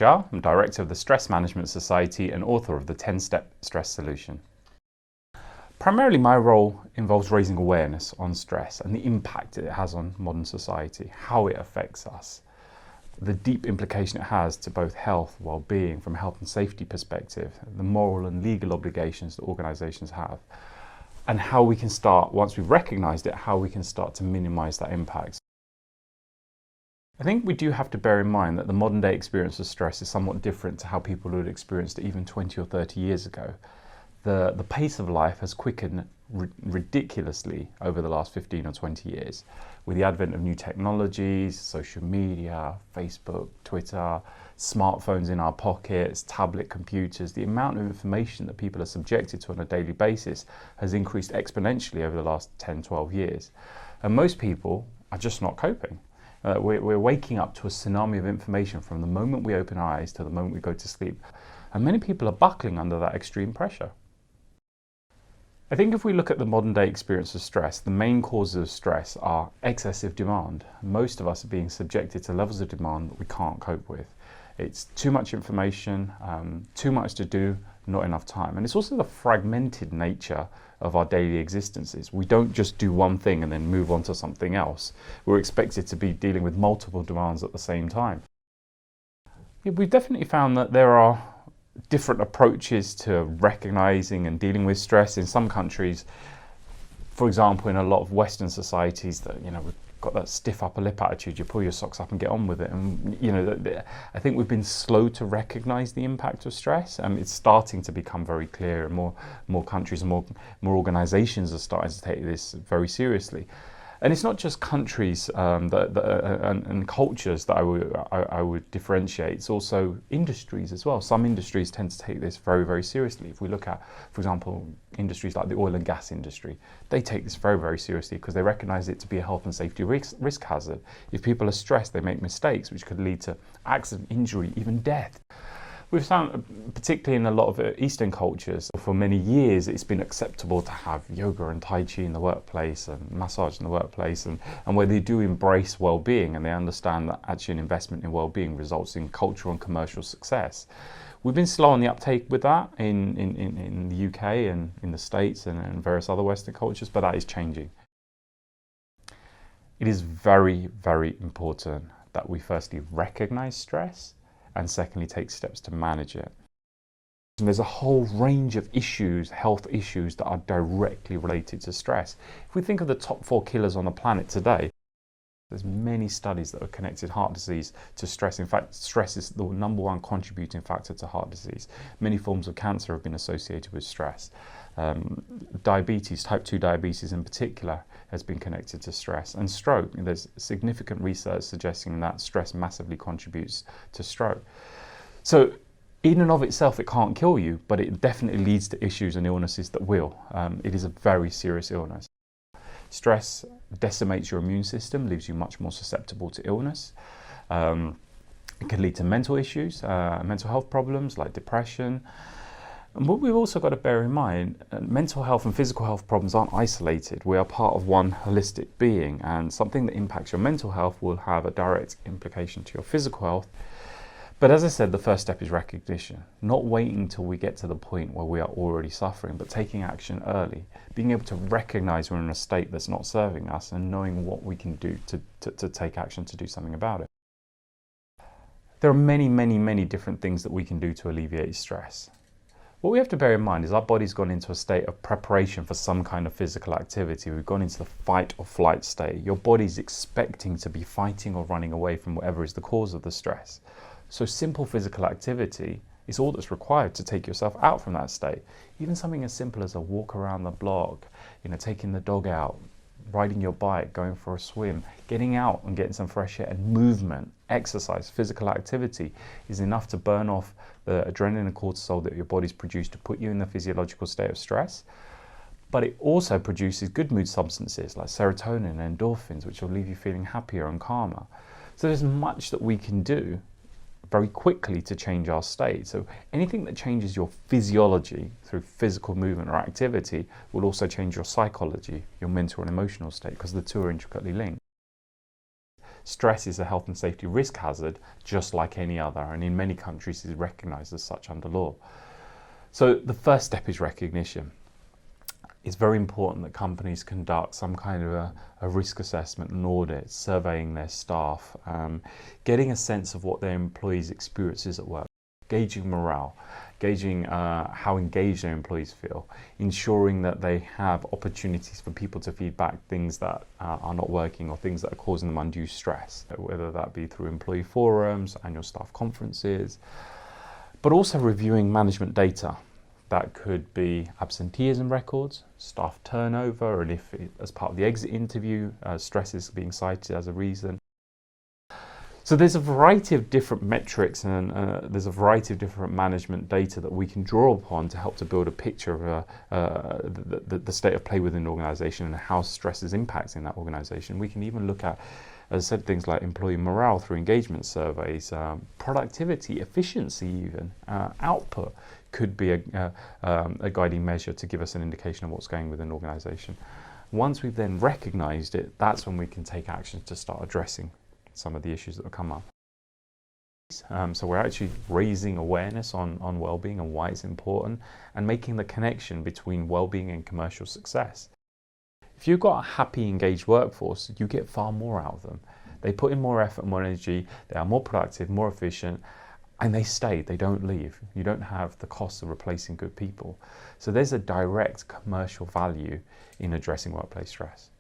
Shah. I'm director of the Stress Management Society and author of the 10-Step Stress Solution. Primarily, my role involves raising awareness on stress and the impact it has on modern society, how it affects us, the deep implication it has to both health, well-being, from a health and safety perspective, the moral and legal obligations that organisations have, and how we can start, once we've recognised it, how we can start to minimise that impact. I think we do have to bear in mind that the modern day experience of stress is somewhat different to how people would have experienced it even 20 or 30 years ago. The pace of life has quickened ridiculously over the last 15 or 20 years with the advent of new technologies, social media, Facebook, Twitter, smartphones in our pockets, tablet computers. The amount of information that people are subjected to on a daily basis has increased exponentially over the last 10, 12 years. And most people are just not coping. We're waking up to a tsunami of information from the moment we open our eyes to the moment we go to sleep. And many people are buckling under that extreme pressure. I think if we look at the modern day experience of stress, the main causes of stress are excessive demand. Most of us are being subjected to levels of demand that we can't cope with. It's too much information, too much to do, not enough time. And it's also the fragmented nature of our daily existences. We don't just do one thing and then move on to something else. We're expected to be dealing with multiple demands at the same time. We've definitely found that there are different approaches to recognizing and dealing with stress in some countries. For example, in a lot of Western societies, that we've got that stiff upper lip attitude. You pull your socks up and get on with it. And I think we've been slow to recognize the impact of stress. It's starting to become very clear, and more countries and more organizations are starting to take this very seriously. And it's not just countries and cultures that I would differentiate. It's also industries as well. Some industries tend to take this very, very seriously. If we look at, for example, industries like the oil and gas industry, they take this very, very seriously because they recognize it to be a health and safety risk hazard. If people are stressed, they make mistakes, which could lead to accident, injury, even death. We've found, particularly in a lot of Eastern cultures, for many years it's been acceptable to have yoga and Tai Chi in the workplace and massage in the workplace, and where they do embrace well-being and they understand that actually an investment in well-being results in cultural and commercial success. We've been slow on the uptake with that in the UK and in the States and various other Western cultures, but that is changing. It is very, very important that we firstly recognize stress and secondly take steps to manage it. And there's a whole range of issues, health issues, that are directly related to stress. If we think of the top 4 killers on the planet today, there's many studies that have connected heart disease to stress. In fact, stress is the #1 contributing factor to heart disease. Many forms of cancer have been associated with stress. Diabetes, type 2 diabetes in particular, has been connected to stress. And stroke, there's significant research suggesting that stress massively contributes to stroke. So in and of itself, it can't kill you, but it definitely leads to issues and illnesses that will. It is a very serious illness. Stress decimates your immune system, leaves you much more susceptible to illness. It can lead to mental issues, mental health problems like depression. And what we've also got to bear in mind, mental health and physical health problems aren't isolated. We are part of one holistic being, and something that impacts your mental health will have a direct implication to your physical health. But as I said, the first step is recognition, not waiting till we get to the point where we are already suffering, but taking action early, being able to recognize we're in a state that's not serving us and knowing what we can do to take action to do something about it. There are many, many, many different things that we can do to alleviate stress. What we have to bear in mind is our body's gone into a state of preparation for some kind of physical activity. We've gone into the fight or flight state. Your body's expecting to be fighting or running away from whatever is the cause of the stress. So simple physical activity is all that's required to take yourself out from that state. Even something as simple as a walk around the block, taking the dog out, riding your bike, going for a swim, getting out and getting some fresh air and movement, exercise, physical activity is enough to burn off the adrenaline and cortisol that your body's produced to put you in the physiological state of stress. But it also produces good mood substances like serotonin and endorphins, which will leave you feeling happier and calmer. So there's much that we can do very quickly to change our state. So anything that changes your physiology through physical movement or activity will also change your psychology, your mental and emotional state, because the two are intricately linked. Stress is a health and safety risk hazard just like any other, and in many countries is recognised as such under law. So the first step is recognition. It's very important that companies conduct some kind of a risk assessment and audit, surveying their staff, getting a sense of what their employees' experiences at work, gauging morale, gauging how engaged their employees feel, ensuring that they have opportunities for people to feedback things that are not working or things that are causing them undue stress, whether that be through employee forums, annual staff conferences, but also reviewing management data. That could be absenteeism records, staff turnover, and if as part of the exit interview, stress is being cited as a reason. So there's a variety of different metrics and there's a variety of different management data that we can draw upon to help to build a picture of the state of play within an organisation and how stress is impacting that organisation. We can even look at, as I said, things like employee morale through engagement surveys, productivity, efficiency even, output could be a guiding measure to give us an indication of what's going within an organisation. Once we've then recognised it, that's when we can take action to start addressing some of the issues that will come up. So we're actually raising awareness on well-being and why it's important, and making the connection between well-being and commercial success. If you've got a happy, engaged workforce, you get far more out of them. They put in more effort, more energy, they are more productive, more efficient, and they stay, they don't leave. You don't have the cost of replacing good people. So there's a direct commercial value in addressing workplace stress.